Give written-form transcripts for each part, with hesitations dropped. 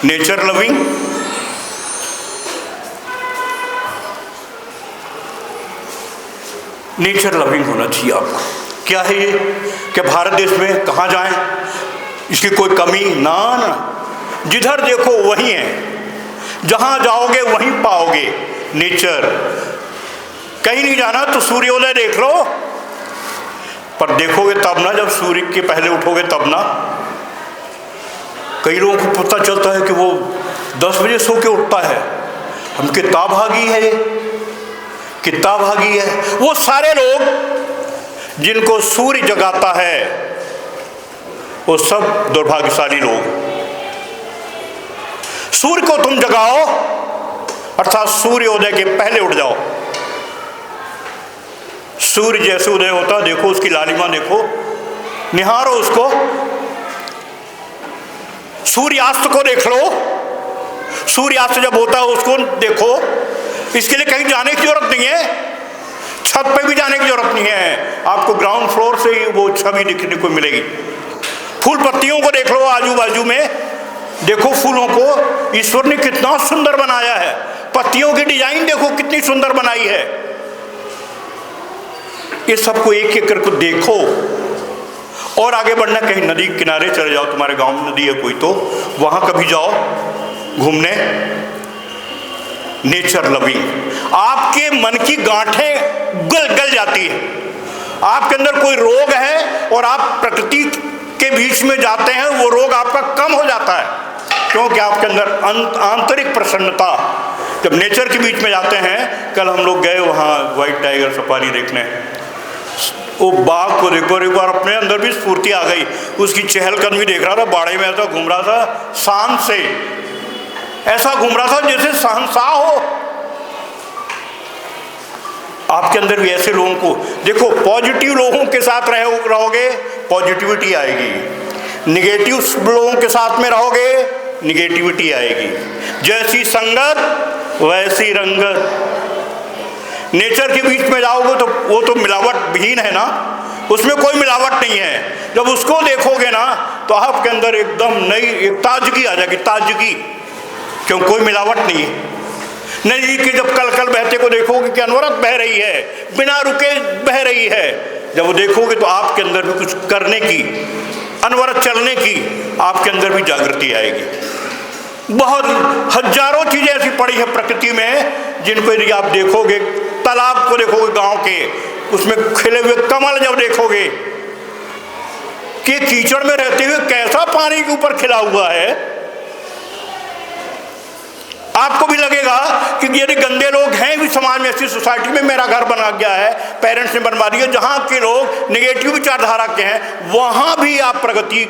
Nature loving, nature loving होना चाहिए आपको। क्या है ये कि भारत देश में कहाँ जाएं, इसकी कोई कमी ना, जिधर देखो वही है, जहाँ जाओगे वहीं पाओगे नेचर। कहीं नहीं जाना तो सूर्योदय देख लो, पर देखोगे तब ना जब सूर्य के पहले उठोगे तब ना। कई लोगों को पता चलता है कि वो 10 बजे सो के उठता है, हम कितना भागी है, कितना भागी है। वो सारे लोग जिनको सूर्य जगाता है वो सब दुर्भाग्यशाली लोग। सूर्य को तुम जगाओ, अर्थात सूर्योदय के पहले उठ जाओ। सूर्य जैसे उदय होता देखो, उसकी लालिमा देखो, निहारो उसको। सूर्यास्त को देख लो, सूर्यास्त जब होता है उसको देखो। इसके लिए कहीं जाने की जरूरत नहीं है, छत पे भी जाने की जरूरत नहीं है, आपको ग्राउंड फ्लोर से ही वो छवि दिखने को मिलेगी। फूल पत्तियों को देख लो, आजू बाजू में देखो फूलों को, ईश्वर ने कितना सुंदर बनाया है। पत्तियों की डिजाइन देखो कितनी सुंदर बनाई है। ये सबको एक एक करके देखो और आगे बढ़ना। कहीं नदी किनारे चले जाओ, तुम्हारे गांव में नदी है कोई तो वहां कभी जाओ घूमने। नेचर लविंग, आपके मन की गांठें गल जाती है। आपके अंदर कोई रोग है और आप प्रकृति के बीच में जाते हैं, वो रोग आपका कम हो जाता है, क्योंकि आपके अंदर आंतरिक प्रसन्नता। जब नेचर के बीच में जाते हैं, कल हम लोग गए वहाँ व्हाइट टाइगर सफारी देखने, वो बाघ को देखो, एक बार अपने अंदर भी स्फूर्ति आ गई। उसकी चहलकदमी देख रहा था, बाड़े में ऐसा घूम रहा था, शान से ऐसा घूम रहा था जैसे शहंशाह हो। आपके अंदर भी ऐसे लोगों को देखो, पॉजिटिव लोगों के साथ रहोगे पॉजिटिविटी आएगी, निगेटिव लोगों के साथ में रहोगे निगेटिविटी आएगी। जैसी संगत वैसी रंगत। नेचर के बीच में जाओगे तो वो तो मिलावट विहीन है ना, उसमें कोई मिलावट नहीं है। जब उसको देखोगे ना तो आपके अंदर एकदम नई एक ताजगी आ जाएगी, ताजगी, क्यों कोई मिलावट नहीं है। नदी के जब कल कल बहते को देखोगे कि अनवरत बह रही है, बिना रुके बह रही है, जब वो देखोगे तो आपके अंदर भी कुछ करने की, अनवरत चलने की आपके अंदर भी जागृति आएगी। बहुत हजारों चीजें ऐसी पड़ी है प्रकृति में जिनको यदि आप देखोगे, तालाब को देखोगे गांव के, उसमें खिले हुए कमल जब देखोगे कि कीचड़ में रहते हुए कैसा पानी के ऊपर खिला हुआ है, आपको भी लगेगा कि यदि गंदे लोग हैं भी समाज में, ऐसी सोसाइटी में मेरा घर बना गया है, पेरेंट्स ने बनवा दिया, जहां के लोग निगेटिव विचारधारा के हैं, वहां भी आप प्रगति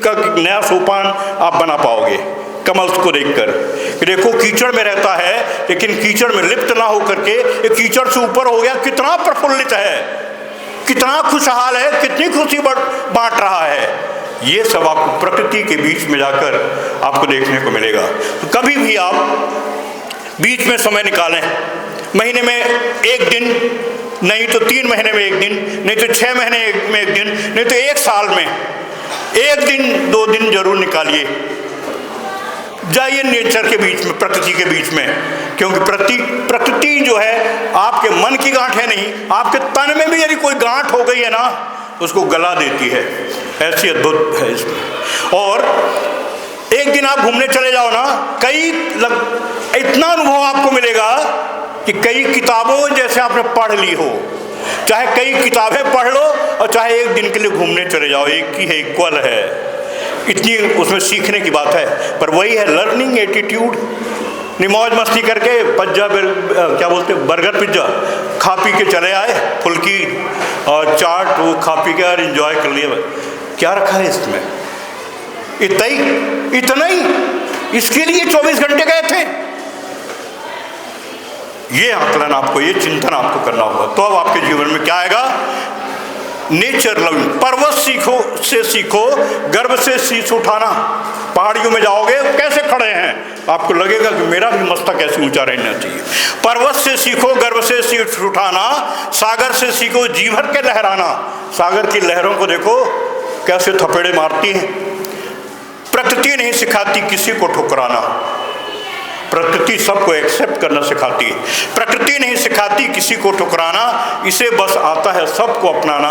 का नया सोपान आप बना पाओगे। कमल को देखकर कि देखो कीचड़ में रहता है, लेकिन कीचड़ में लिप्त ना होकर के ये कीचड़ से ऊपर हो गया, कितना प्रफुल्लित है, कितना खुशहाल है, कितनी खुशी बांट रहा है। ये सब आपको प्रकृति के बीच में जाकर आपको देखने को मिलेगा। तो कभी भी आप बीच में समय निकालें, महीने में एक दिन, नहीं तो 3 महीने में एक दिन, नहीं तो 6 महीने में एक दिन, नहीं तो 1 साल में 1 दिन 2 दिन जरूर निकालिए, जाइए नेचर के बीच में, प्रकृति के बीच में। क्योंकि प्रकृति जो है आपके मन की गांठ है नहीं, आपके तन में भी यदि कोई गांठ हो गई है ना, उसको गला देती है, ऐसी अद्भुत है इसमें। और एक दिन आप घूमने चले जाओ ना, इतना अनुभव आपको मिलेगा कि कई किताबों जैसे आपने पढ़ ली हो, चाहे कई किताबें पढ़ लो और चाहे एक दिन के लिए घूमने चले जाओ, एक ही है, इक्वल है, इतनी उसमें सीखने की बात है। पर वही है लर्निंग एटीट्यूड। मौज मस्ती करके पिज्जा, क्या बोलते हैं, बर्गर पिज्जा खा पी के चले आए, फुल्की और चाट वो खा पी के और एंजॉय कर लिया। क्या रखा है इसमें? इतना ही इसके लिए 24 घंटे गए थे। ये आकलन आपको, ये चिंतन आपको करना होगा, तो अब आपके जीवन में क्या आएगा? Nature loving. पर्वत सीखो, गर्व से शीश उठाना। पहाड़ियों में जाओगे, कैसे खड़े हैं, आपको लगेगा कि मेरा भी मस्तक कैसे ऊंचा रहना चाहिए। पर्वत से सीखो, गर्व से शीश उठाना। सागर से सीखो, जी भर के लहराना। सागर की लहरों को देखो कैसे थपेड़े मारती हैं। प्रकृति नहीं सिखाती किसी को ठुकराना, प्रकृति सबको एक्सेप्ट करना सिखाती है। प्रकृति नहीं सिखाती किसी को ठुकराना, इसे बस आता है सबको अपनाना।